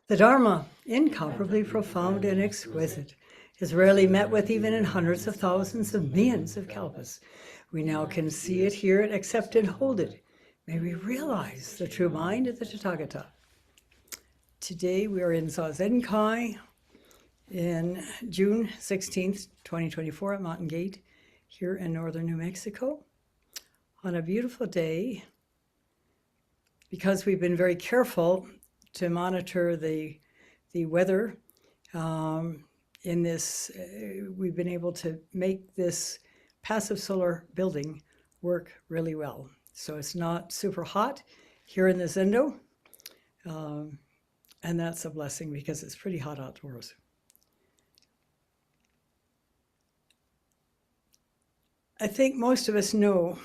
The Dharma, incomparably profound and exquisite, is rarely met with even in hundreds of thousands of millions of kalpas. We now can see it, hear it, accept and hold it. May we realize the true mind of the Tathagata. Today we are in Zazenkai in June 16th, 2024 at Mountain Gate here in northern New Mexico on a beautiful day. Because we've been very careful to monitor the weather in this, we've been able to make this passive solar building work really well. So it's not super hot here in the Zendo, and that's a blessing because it's pretty hot outdoors. I think most of us know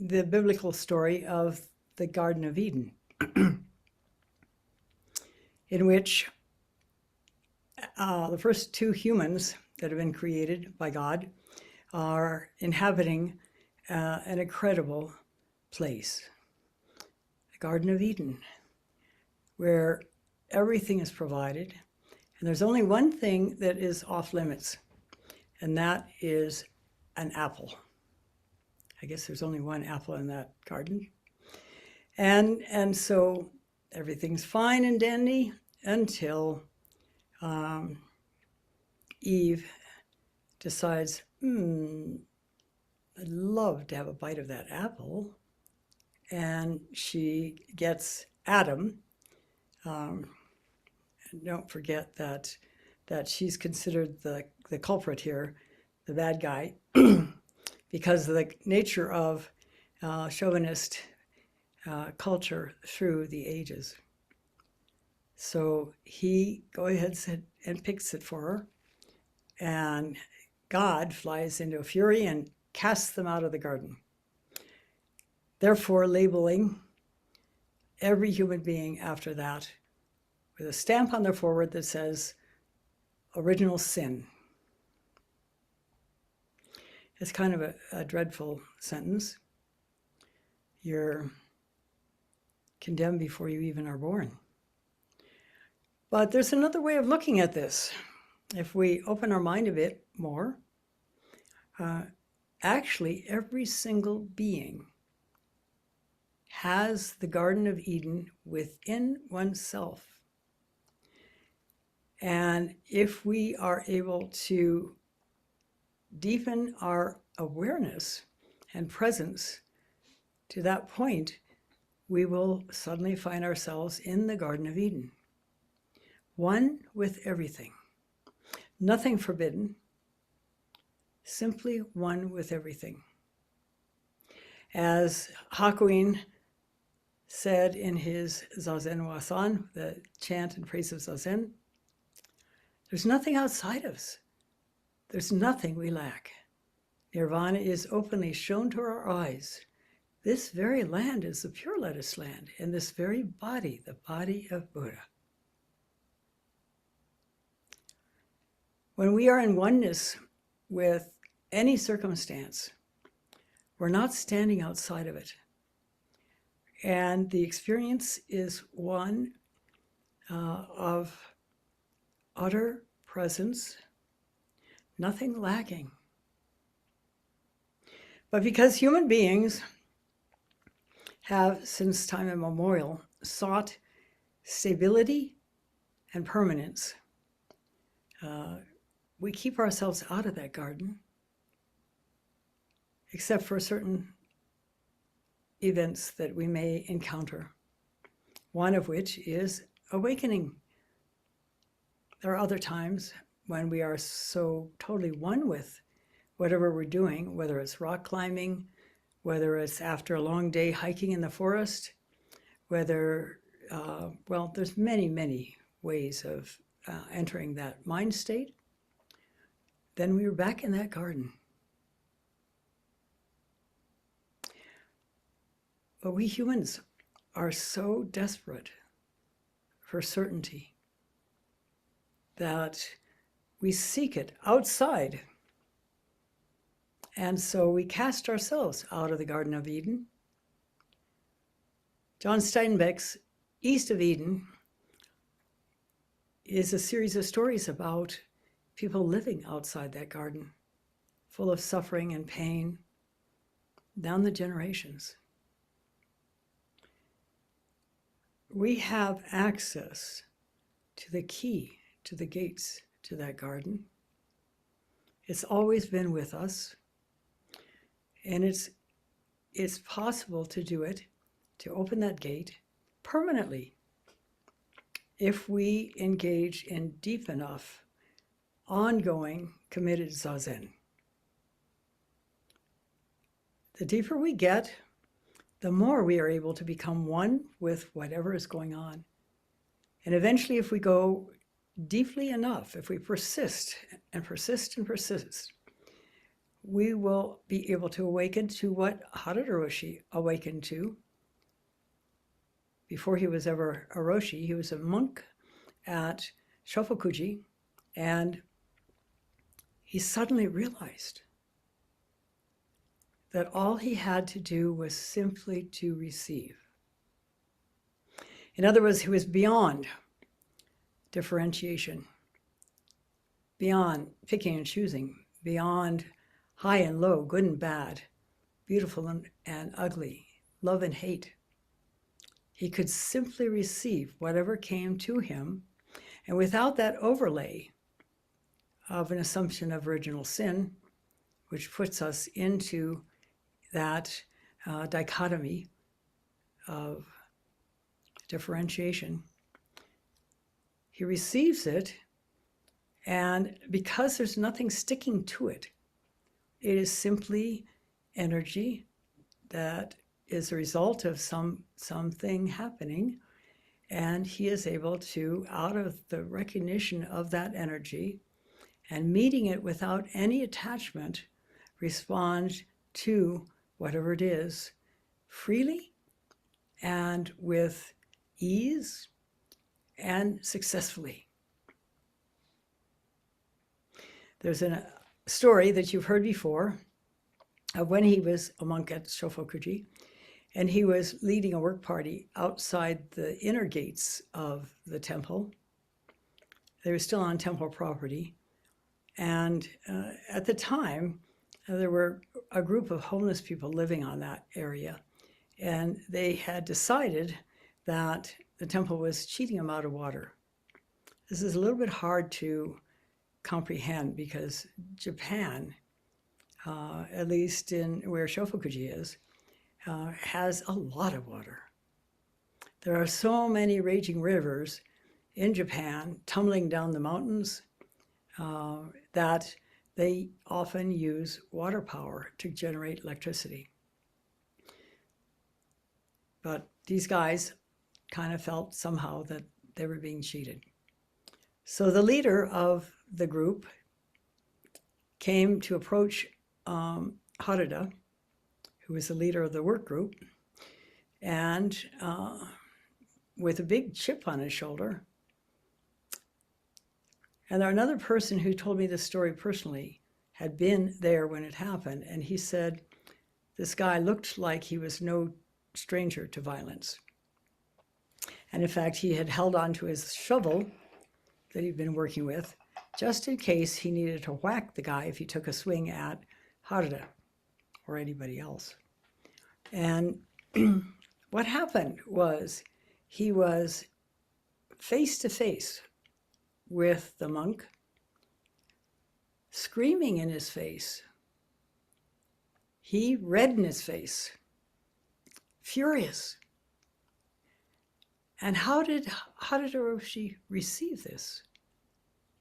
the biblical story of the Garden of Eden, in which the first two humans that have been created by God are inhabiting an incredible place, the Garden of Eden, where everything is provided, and there's only one thing that is off limits, and that is an apple. I guess there's only one apple in that garden. And so everything's fine and dandy until Eve decides, I'd love to have a bite of that apple. And she gets Adam. Don't forget that she's considered the culprit here, the bad guy, because of the nature of chauvinist culture through the ages. So he goes ahead and picks it for her, and God flies into a fury and casts them out of the garden, therefore labeling every human being after that with a stamp on their forehead that says original sin. It's kind of a dreadful sentence. You're condemned before you even are born. But there's another way of looking at this. If we open our mind a bit more, actually every single being has the Garden of Eden within oneself. And if we are able to deepen our awareness and presence to that point, we will suddenly find ourselves in the Garden of Eden, one with everything, nothing forbidden, simply one with everything. As Hakuin said in his Zazen Wasan, the chant and praise of Zazen, there's nothing outside of us. There's nothing we lack. Nirvana is openly shown to our eyes. This very land is the pure lotus land, and this very body, the body of Buddha. When we are in oneness with any circumstance, we're not standing outside of it. And the experience is one of utter presence, nothing lacking. But because human beings have, since time immemorial, sought stability and permanence, we keep ourselves out of that garden, except for certain events that we may encounter, one of which is awakening. There are other times when we are so totally one with whatever we're doing, whether it's rock climbing, whether it's after a long day hiking in the forest, whether, well, there's many, many ways of entering that mind state. Then we were back in that garden. But we humans are so desperate for certainty that we seek it outside. And so we cast ourselves out of the Garden of Eden. John Steinbeck's East of Eden is a series of stories about people living outside that garden, full of suffering and pain, down the generations. We have access to the key, to the gates, to that garden. It's always been with us, and it's possible to do it, to open that gate permanently, if we engage in deep enough, ongoing, committed Zazen. The deeper we get, the more we are able to become one with whatever is going on. And eventually, if we go deeply enough, if we persist and persist and persist, we will be able to awaken to what Mitra-roshi awakened to. Before he was ever a Roshi, he was a monk at Shofukuji, and he suddenly realized that all he had to do was simply to receive. In other words, he was beyond differentiation, beyond picking and choosing, beyond high and low, good and bad, beautiful and ugly, love and hate. He could simply receive whatever came to him, and without that overlay of an assumption of original sin, which puts us into that dichotomy of differentiation, he receives it, and because there's nothing sticking to it, it is simply energy that is a result of something happening, and he is able to, out of the recognition of that energy and meeting it without any attachment, respond to whatever it is freely and with ease and successfully. There's a story that you've heard before of when he was a monk at Shofukuji, and he was leading a work party outside the inner gates of the temple. They were still on temple property. And at the time, there were a group of homeless people living on that area. And they had decided that the temple was cheating them out of water. This is a little bit hard to comprehend because Japan, at least in where Shofukuji is, has a lot of water. There are so many raging rivers in Japan tumbling down the mountains that they often use water power to generate electricity. But these guys kind of felt somehow that they were being cheated. So the leader of the group came to approach Harada, who was the leader of the work group, and with a big chip on his shoulder. And there another person who told me this story personally had been there when it happened, and he said this guy looked like he was no stranger to violence. And in fact, he had held on to his shovel that he'd been working with, just in case he needed to whack the guy if he took a swing at Harada or anybody else. And what happened was he was face to face with the monk, screaming in his face. He reddened his face, furious. And how did Mitra-roshi receive this?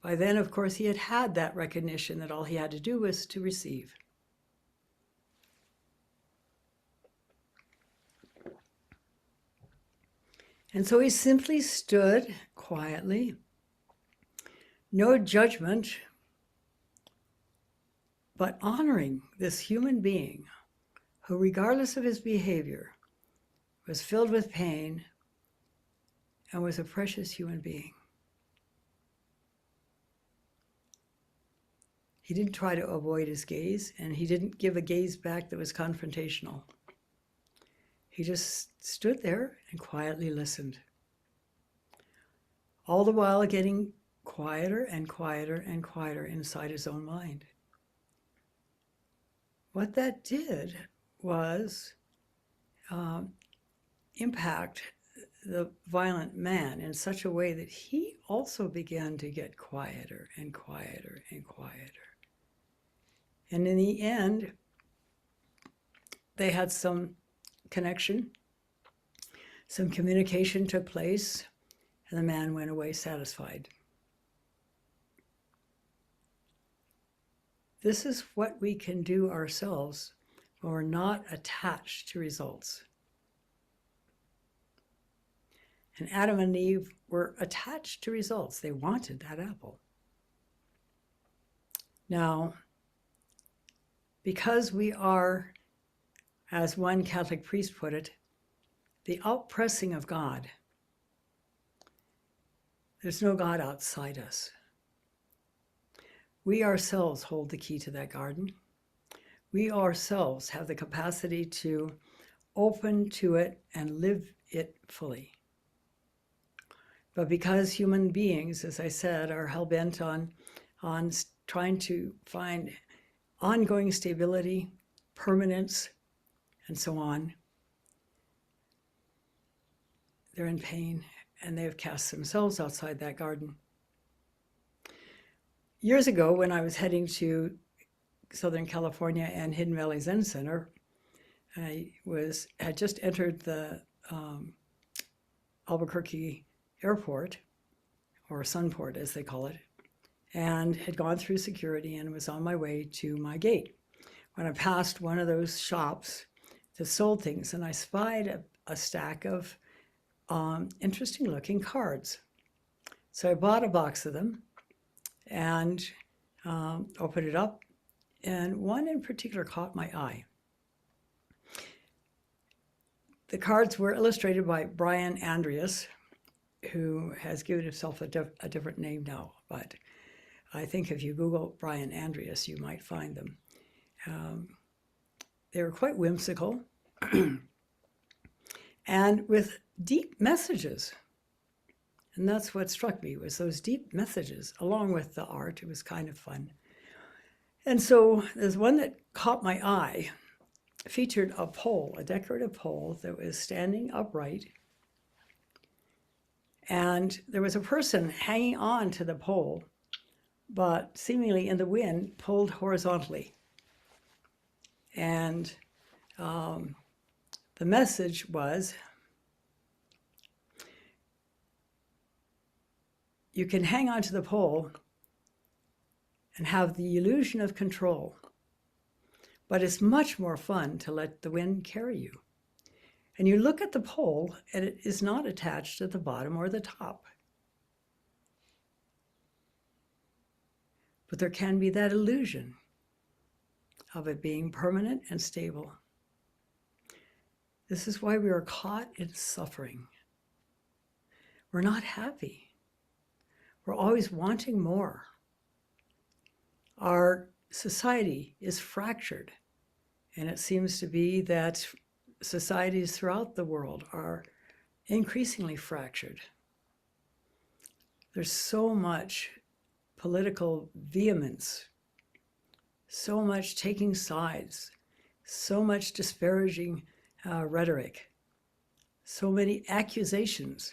By then, of course, he had had that recognition that all he had to do was to receive. And so he simply stood quietly, no judgment, but honoring this human being who, regardless of his behavior, was filled with pain and was a precious human being. He didn't try to avoid his gaze, and he didn't give a gaze back that was confrontational. He just stood there and quietly listened. all the while getting quieter and quieter and quieter inside his own mind. What that did was impact the violent man in such a way that he also began to get quieter and quieter and quieter. And in the end, they had some connection, some communication took place, and the man went away satisfied. This is what we can do ourselves when we're not attached to results. And Adam and Eve were attached to results. They wanted that apple. Now, because we are, as one Catholic priest put it, the outpressing of God, there's no God outside us. We ourselves hold the key to that garden. We ourselves have the capacity to open to it and live it fully. But because human beings, as I said, are hell-bent on trying to find ongoing stability, permanence, and so on, they're in pain and they have cast themselves outside that garden. Years ago, when I was heading to Southern California and Hidden Valley Zen Center, I had just entered the Albuquerque airport, or Sunport as they call it, and had gone through security and was on my way to my gate when I passed one of those shops that sold things, and I spied a stack of interesting looking cards. So I bought a box of them and opened it up, and one in particular caught my eye. The cards were illustrated by Brian Andreas, who has given himself a different name now, but I think if you Google Brian Andreas, you might find them. They were quite whimsical and with deep messages. And that's what struck me, was those deep messages, along with the art. It was kind of fun. And so there's one that caught my eye, featured a pole, a decorative pole that was standing upright. And there was a person hanging on to the pole, but seemingly in the wind, pulled horizontally. And the message was, you can hang on to the pole and have the illusion of control, but it's much more fun to let the wind carry you. And you look at the pole and it is not attached at the bottom or the top. But there can be that illusion of it being permanent and stable. This is why we are caught in suffering. We're not happy. We're always wanting more. Our society is fractured, and it seems to be that societies throughout the world are increasingly fractured. There's so much political vehemence, so much taking sides, so much disparaging rhetoric, so many accusations.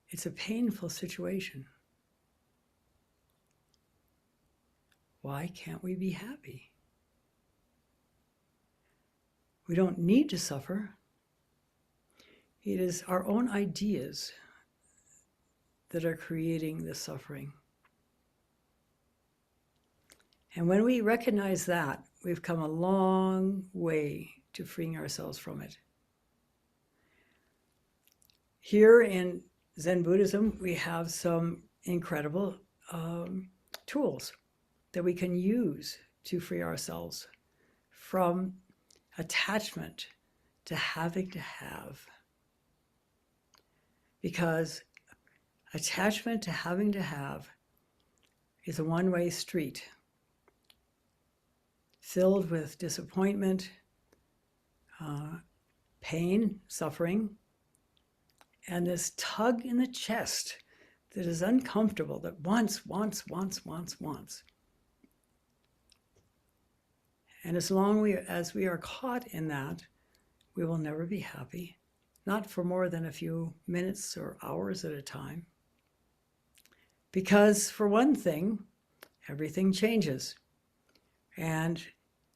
It's a painful situation. Why can't we be happy? We don't need to suffer. It is our own ideas that are creating the suffering. And when we recognize that, we've come a long way to freeing ourselves from it. Here in Zen Buddhism, we have some incredible tools that we can use to free ourselves from attachment to having to have. Because attachment to having to have is a one-way street filled with disappointment, pain, suffering, and this tug in the chest that is uncomfortable, that wants. And as long as we are caught in that, we will never be happy, not for more than a few minutes or hours at a time. Because for one thing, everything changes. And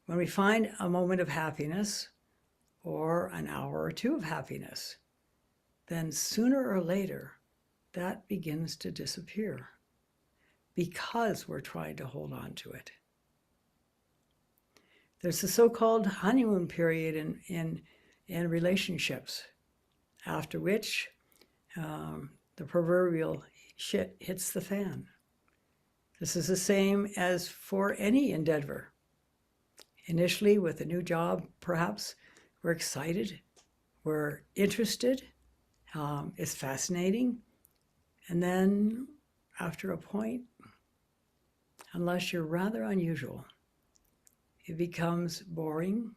when we find a moment of happiness or an hour or two of happiness, then sooner or later, that begins to disappear because we're trying to hold on to it. There's the so-called honeymoon period in relationships, after which the proverbial shit hits the fan. This is the same as for any endeavor. Initially, with a new job, perhaps, we're excited, we're interested, it's fascinating, and then after a point, unless you're rather unusual, it becomes boring.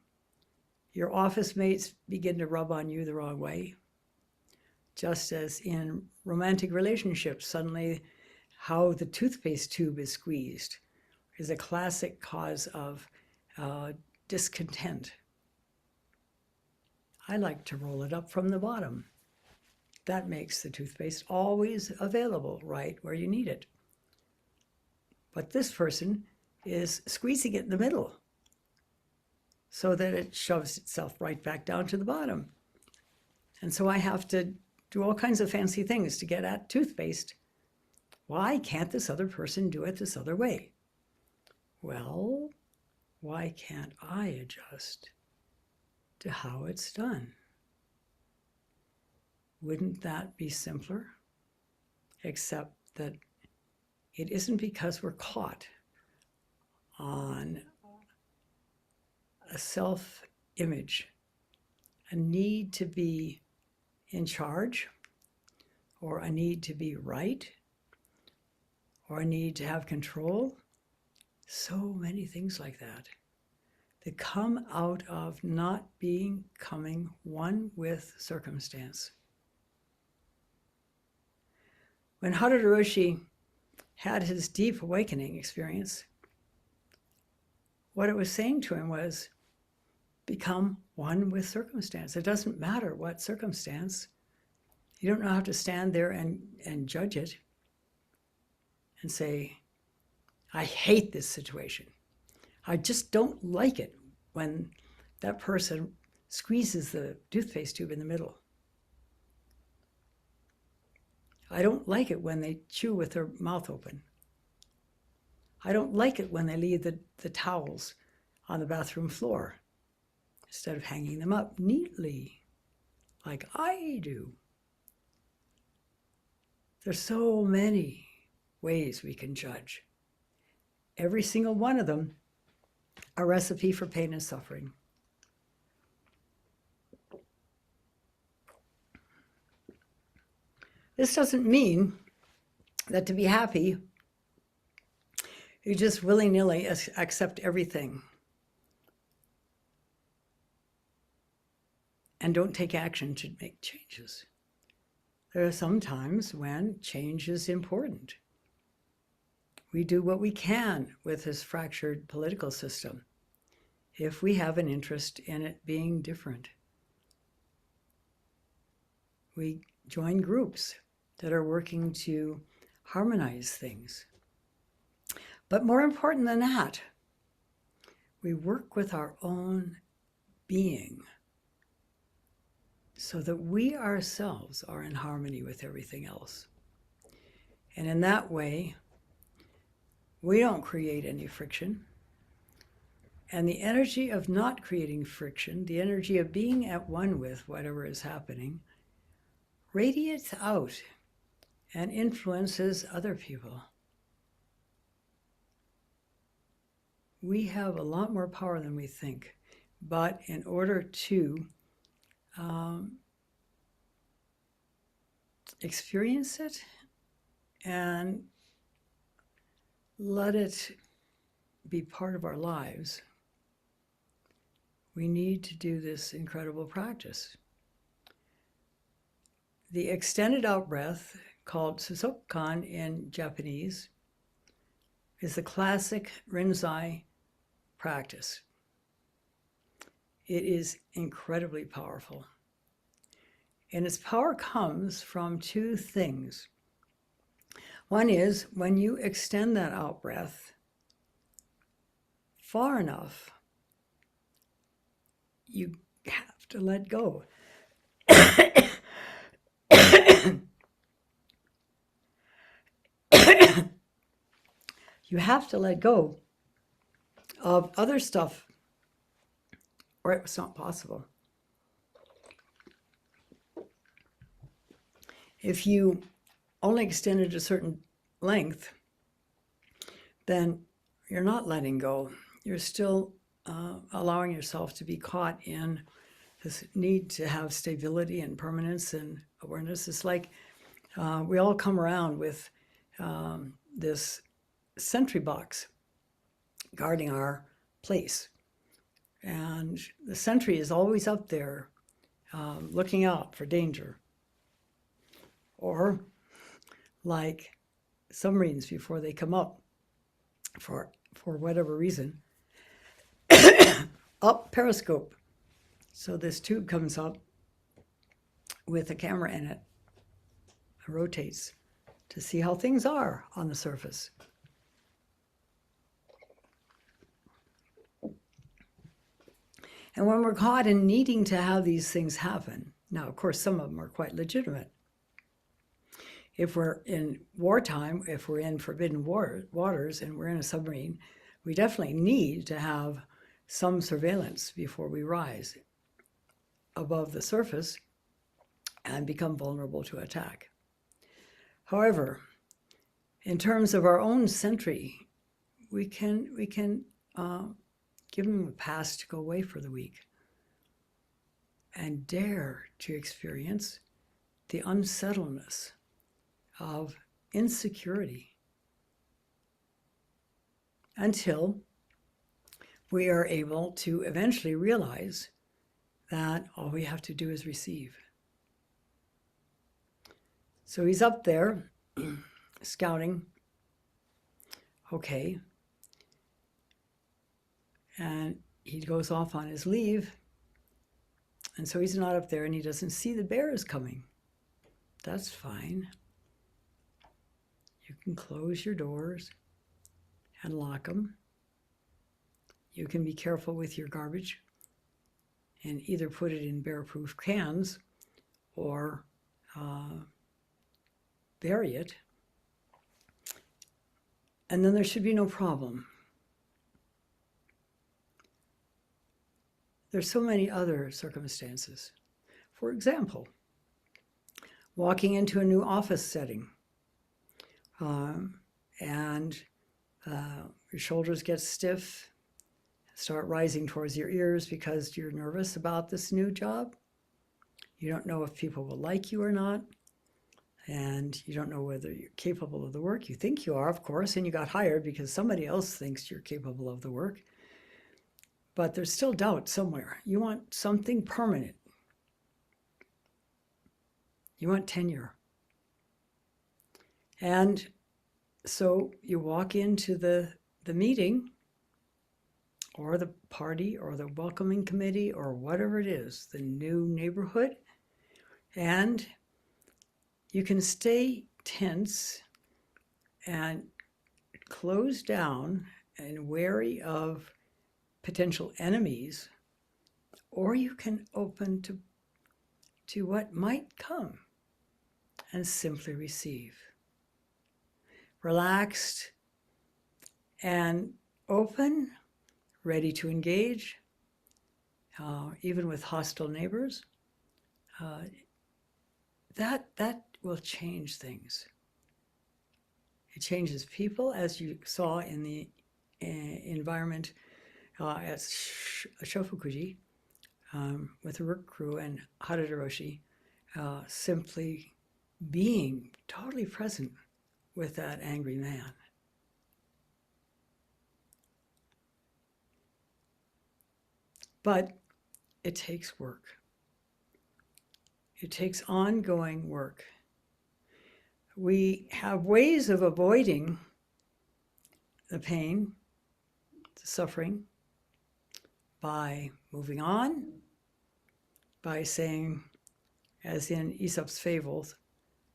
Your office mates begin to rub on you the wrong way. Just as in romantic relationships, suddenly how the toothpaste tube is squeezed is a classic cause of discontent. I like to roll it up from the bottom. That makes the toothpaste always available right where you need it. But this person is squeezing it in the middle so that it shoves itself right back down to the bottom. And so I have to do all kinds of fancy things to get at toothpaste. Why can't this other person do it this other way? Well, why can't I adjust to how it's done? Wouldn't that be simpler? Except that it isn't because we're caught on a self-image, a need to be in charge, or a need to be right, or a need to have control. So many things like that come out of not becoming one with circumstance. When Mitra-roshi had his deep awakening experience, what it was saying to him was, become one with circumstance. It doesn't matter what circumstance. You don't have to stand there and judge it and say, I hate this situation. I just don't like it when that person squeezes the toothpaste tube in the middle. I don't like it when they chew with their mouth open. I don't like it when they leave the towels on the bathroom floor instead of hanging them up neatly like I do. There's so many ways we can judge. Every single one of them a recipe for pain and suffering. This doesn't mean that to be happy, you just willy-nilly accept everything and don't take action to make changes. There are some times when change is important. We do what we can with this fractured political system if we have an interest in it being different. We join groups that are working to harmonize things. But more important than that, we work with our own being so that we ourselves are in harmony with everything else. And in that way, we don't create any friction. And the energy of not creating friction, the energy of being at one with whatever is happening, radiates out and influences other people. We have a lot more power than we think, but in order to experience it and let it be part of our lives, we need to do this incredible practice. The extended out breath, called Susokan in Japanese, is the classic Rinzai practice. It is incredibly powerful. And its power comes from two things. One is when you extend that out breath far enough, you have to let go. You have to let go of other stuff, or it's not possible. If you only extend it a certain length, then you're not letting go. You're still allowing yourself to be caught in this need to have stability and permanence and awareness. It's like we all come around with this sentry box guarding our place. And the sentry is always up there looking out for danger. Or like submarines before they come up for whatever reason, up periscope. So this tube comes up with a camera in it, it rotates to see how things are on the surface. And when we're caught in needing to have these things happen, now, of course, some of them are quite legitimate. If we're in wartime, if we're in forbidden waters and we're in a submarine, we definitely need to have some surveillance before we rise above the surface and become vulnerable to attack. However, in terms of our own sentry, we can give them a pass to go away for the week and dare to experience the unsettledness of insecurity until we are able to eventually realize that all we have to do is receive. So he's up there scouting. Okay. And he goes off on his leave. And so he's not up there and he doesn't see the bears coming. That's fine. You can close your doors and lock them. You can be careful with your garbage and either put it in bear-proof cans or bury it. And then there should be no problem. There's so many other circumstances. For example, walking into a new office setting and your shoulders get stiff, start rising towards your ears because you're nervous about this new job. You don't know if people will like you or not, and you don't know whether you're capable of the work. You think you are, of course, and you got hired because somebody else thinks you're capable of the work. But there's still doubt somewhere. You want something permanent. You want tenure. And so you walk into the meeting or the party or the welcoming committee or whatever it is, the new neighborhood, and you can stay tense and closed down and wary of potential enemies, or you can open to what might come and simply receive. Relaxed and open, ready to engage, even with hostile neighbors. That will change things. It changes people, as you saw in the environment at Shofukuji with the work crew and Mitra-roshi, simply being totally present with that angry man. But it takes work. It takes ongoing work. We have ways of avoiding the pain, the suffering, by moving on, by saying, as in Aesop's fables,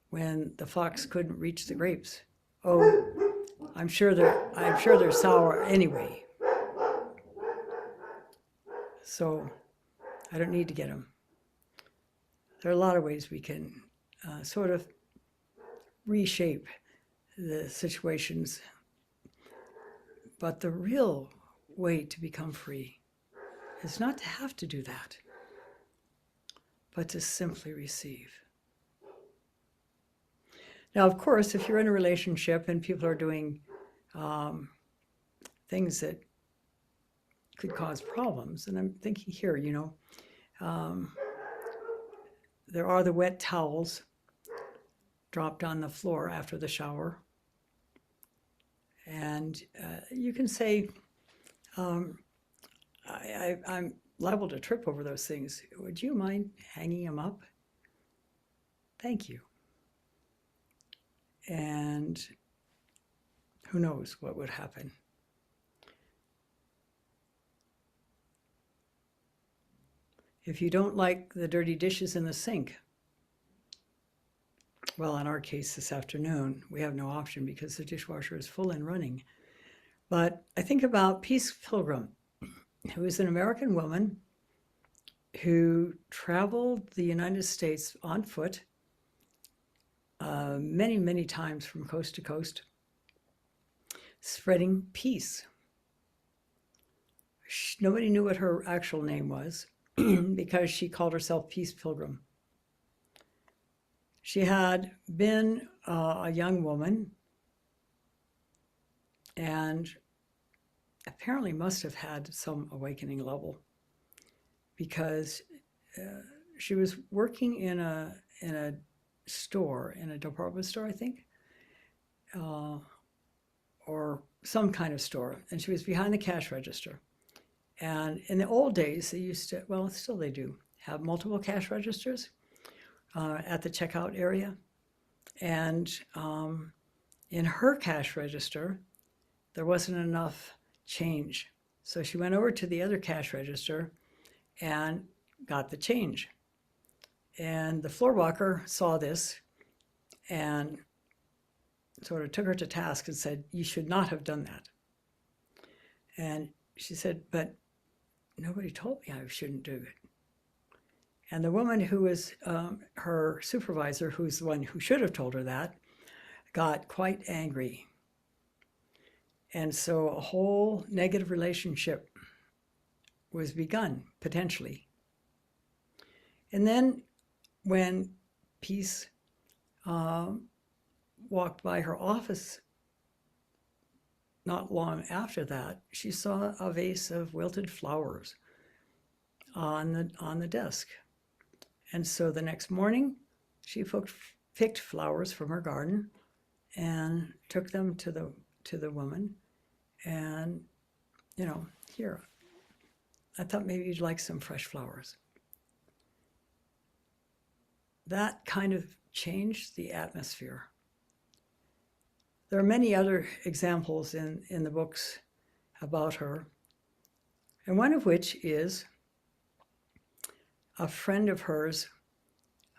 when the fox couldn't reach the grapes, "Oh, I'm sure they're sour anyway, so I don't need to get them." There are a lot of ways we can sort of reshape the situations, but the real way to become free is not to have to do that, but to simply receive. Now, of course, if you're in a relationship and people are doing things that could cause problems, and I'm thinking here, there are the wet towels dropped on the floor after the shower. And you can say, I'm liable to trip over those things. Would you mind hanging them up? Thank you. And who knows what would happen. If you don't like the dirty dishes in the sink, well, in our case this afternoon, we have no option because the dishwasher is full and running. But I think about Peace Pilgrim, who is an American woman who traveled the United States on foot many, many times from coast to coast, spreading peace. Nobody knew what her actual name was because she called herself Peace Pilgrim. She had been a young woman and apparently must have had some awakening level because she was working in a store, in a department store, I think, or some kind of store, and she was behind the cash register. And in the old days, they used to, well, still they do, have multiple cash registers at the checkout area. And in her cash register, there wasn't enough change. So she went over to the other cash register and got the change. And the floor walker saw this and sort of took her to task and said, "You should not have done that." And she said, "But nobody told me I shouldn't do it." And the woman who was her supervisor, who's the one who should have told her that, got quite angry. And so a whole negative relationship was begun, potentially. And then when Peace walked by her office not long after that, she saw a vase of wilted flowers on the desk. And so the next morning, she picked flowers from her garden and took them to the woman. And, here, I thought maybe you'd like some fresh flowers. That kind of changed the atmosphere. There are many other examples in the books about her, and one of which is a friend of hers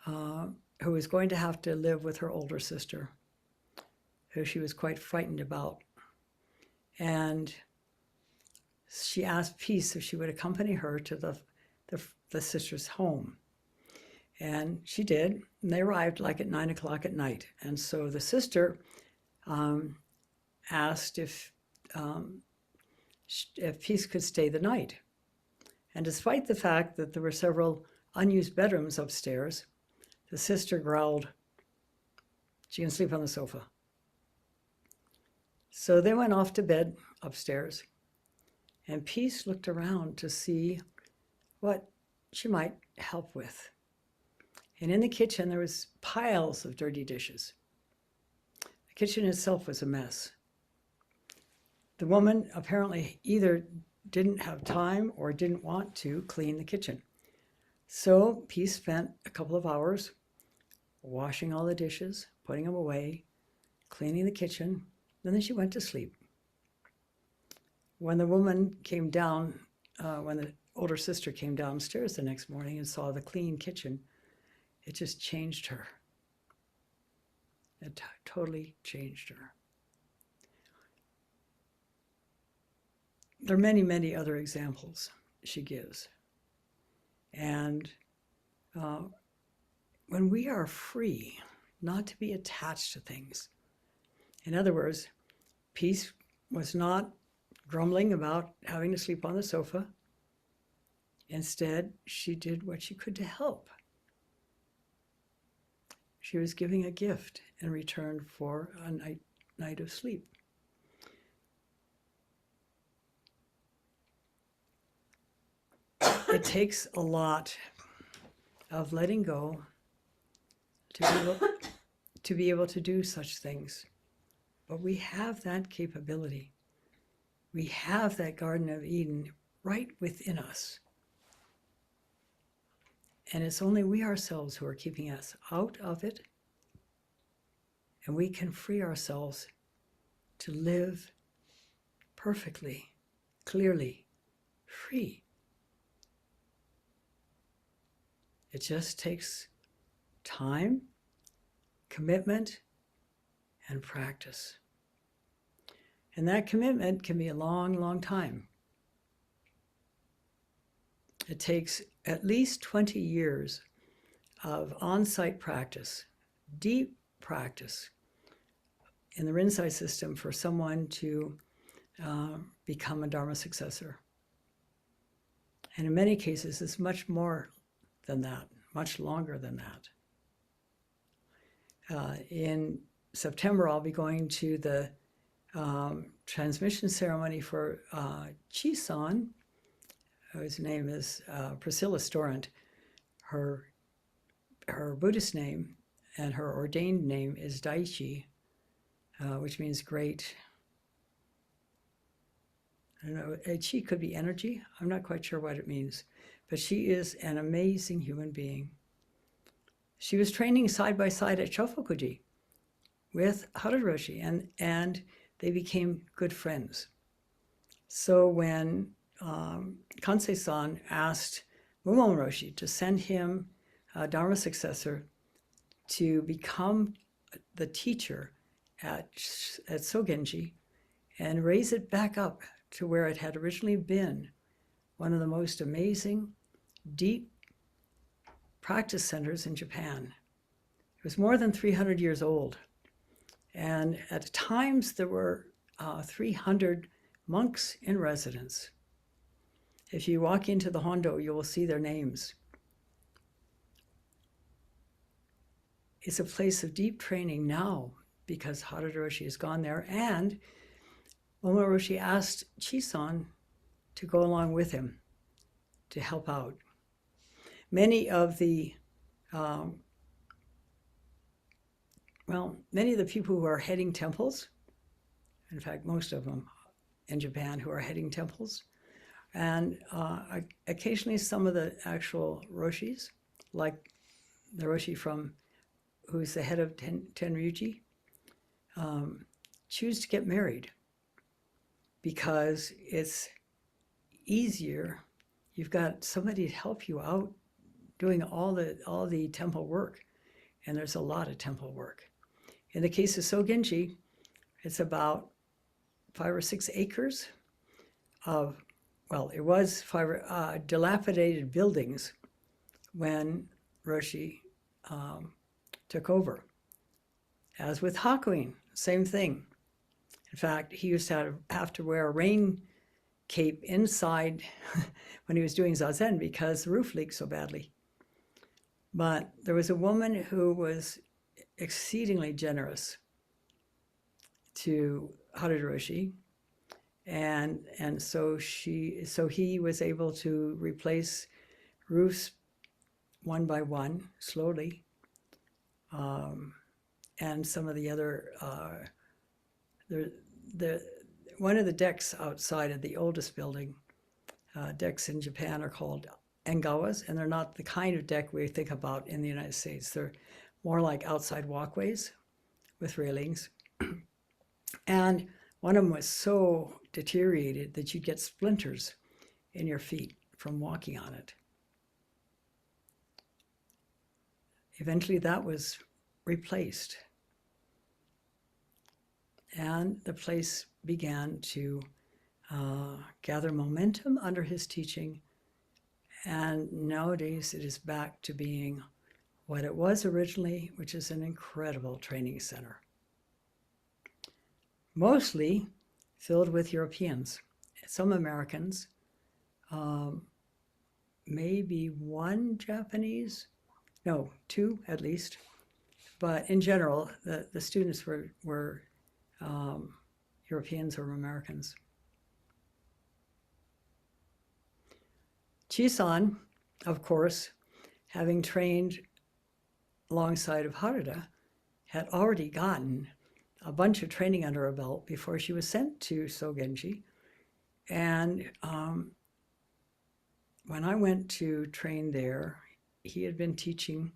who was going to have to live with her older sister, who she was quite frightened about. And she asked Peace if she would accompany her to the sister's home. And she did, and they arrived like at 9 o'clock at night. And so the sister asked if Peace could stay the night. And despite the fact that there were several unused bedrooms upstairs, the sister growled, "She can sleep on the sofa." So they went off to bed upstairs, and Peace looked around to see what she might help with. And in the kitchen, there was piles of dirty dishes. The kitchen itself was a mess. The woman apparently either didn't have time or didn't want to clean the kitchen. So Peace spent a couple of hours washing all the dishes, putting them away, cleaning the kitchen, and then she went to sleep. When the woman came down, when the older sister came downstairs the next morning and saw the clean kitchen, it just changed her. It totally changed her. There are many, many other examples she gives. And when we are free not to be attached to things, in other words, Peace was not grumbling about having to sleep on the sofa. Instead, she did what she could to help. She was giving a gift in return for a night of sleep. It takes a lot of letting go to be able to do such things. But we have that capability. We have that Garden of Eden right within us. And it's only we ourselves who are keeping us out of it. And we can free ourselves to live perfectly, clearly, free. It just takes time, commitment, and practice. And that commitment can be a long, long time. It takes at least 20 years of on-site practice, deep practice in the Rinzai system for someone to become a Dharma successor. And in many cases, it's much more than that, much longer than that. In September, I'll be going to the transmission ceremony for Chi-san, whose name is Priscilla Storant. Her Buddhist name and her ordained name is Daichi, which means great. I don't know, chi could be energy. I'm not quite sure what it means, but she is an amazing human being. She was training side by side at Shofukuji with Mitra-roshi, and they became good friends. So when Kansei-san asked Mitra-roshi to send him a Dharma successor to become the teacher at Sogenji and raise it back up to where it had originally been, one of the most amazing, deep practice centers in Japan. It was more than 300 years old. And at times there were 300 monks in residence. If you walk into the Hondo, you will see their names. It's a place of deep training now because Mitra-roshi has gone there, and Mitra-roshi asked Chi-san to go along with him to help out. Many of the people who are heading temples, in fact, most of them in Japan who are heading temples, and occasionally some of the actual roshis, like the roshi who's the head of Tenryuji, choose to get married because it's easier. You've got somebody to help you out doing all the temple work, and there's a lot of temple work. In the case of Sogenji, it's about 5 or 6 acres of, well, it was dilapidated buildings when Roshi took over. As with Hakuin, same thing. In fact, he used to have to wear a rain cape inside when he was doing Zazen because the roof leaked so badly. But there was a woman who was exceedingly generous to Mitra-roshi, and so he was able to replace roofs one by one, slowly, and some of the other one of the decks outside of the oldest building, decks in Japan are called engawas, and they're not the kind of deck we think about in the United States. They're more like outside walkways with railings. And one of them was so deteriorated that you'd get splinters in your feet from walking on it. Eventually that was replaced. And the place began to gather momentum under his teaching. And nowadays it is back to being what it was originally, which is an incredible training center. Mostly filled with Europeans, some Americans, maybe one Japanese, no, two at least. But in general, the students were Europeans or Americans. Chisan, of course, having trained alongside of Harada, had already gotten a bunch of training under her belt before she was sent to Sogenji. And when I went to train there, he had been teaching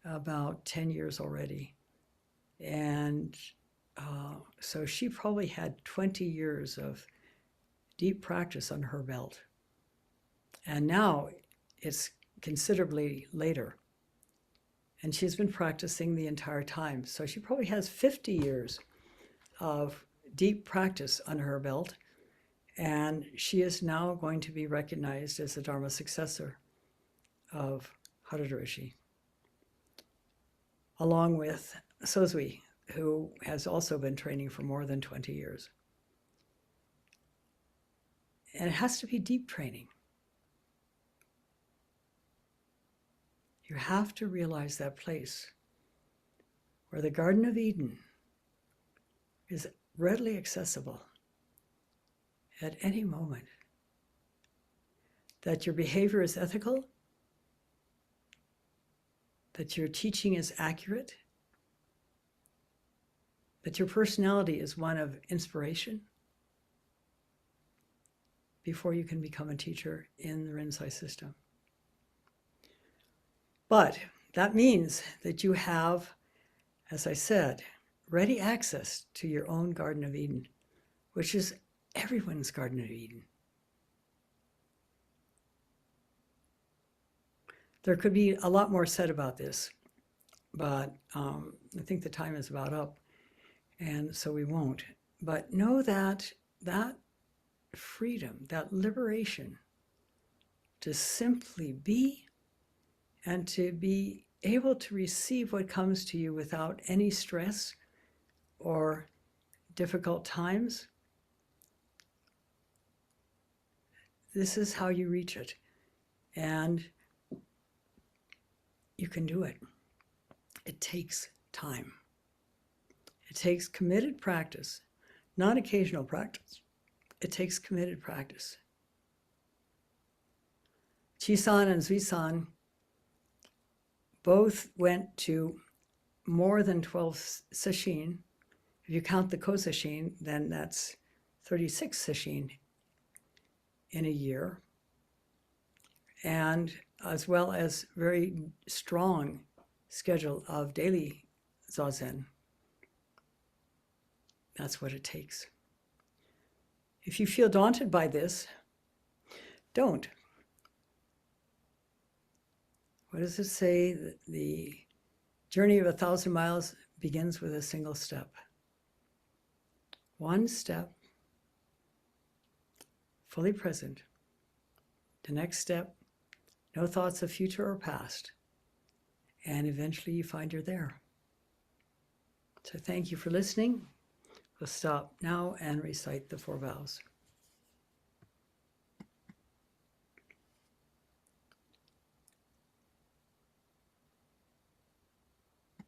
about 10 years already. And so she probably had 20 years of deep practice under her belt. And now it's considerably later. And she's been practicing the entire time. So she probably has 50 years of deep practice under her belt. And she is now going to be recognized as the Dharma successor of Mitra-roshi, along with Sozui, who has also been training for more than 20 years. And it has to be deep training. You have to realize that place where the Garden of Eden is readily accessible at any moment. That your behavior is ethical, that your teaching is accurate, that your personality is one of inspiration before you can become a teacher in the Rinzai system. But that means that you have, as I said, ready access to your own Garden of Eden, which is everyone's Garden of Eden. There could be a lot more said about this, but I think the time is about up, and so we won't. But know that that freedom, that liberation to simply be and to be able to receive what comes to you without any stress or difficult times, this is how you reach it. And you can do it. It takes time. It takes committed practice, not occasional practice. It takes committed practice. Chisan and Zuisan both went to more than 12 sesshin. If you count the ko-sesshin, then that's 36 sesshin in a year. And as well as very strong schedule of daily zazen. That's what it takes. If you feel daunted by this, don't. What does it say? The journey of 1,000 miles begins with a single step. One step, fully present. The next step, no thoughts of future or past. And eventually you find you're there. So thank you for listening. We'll stop now and recite the 4 vows.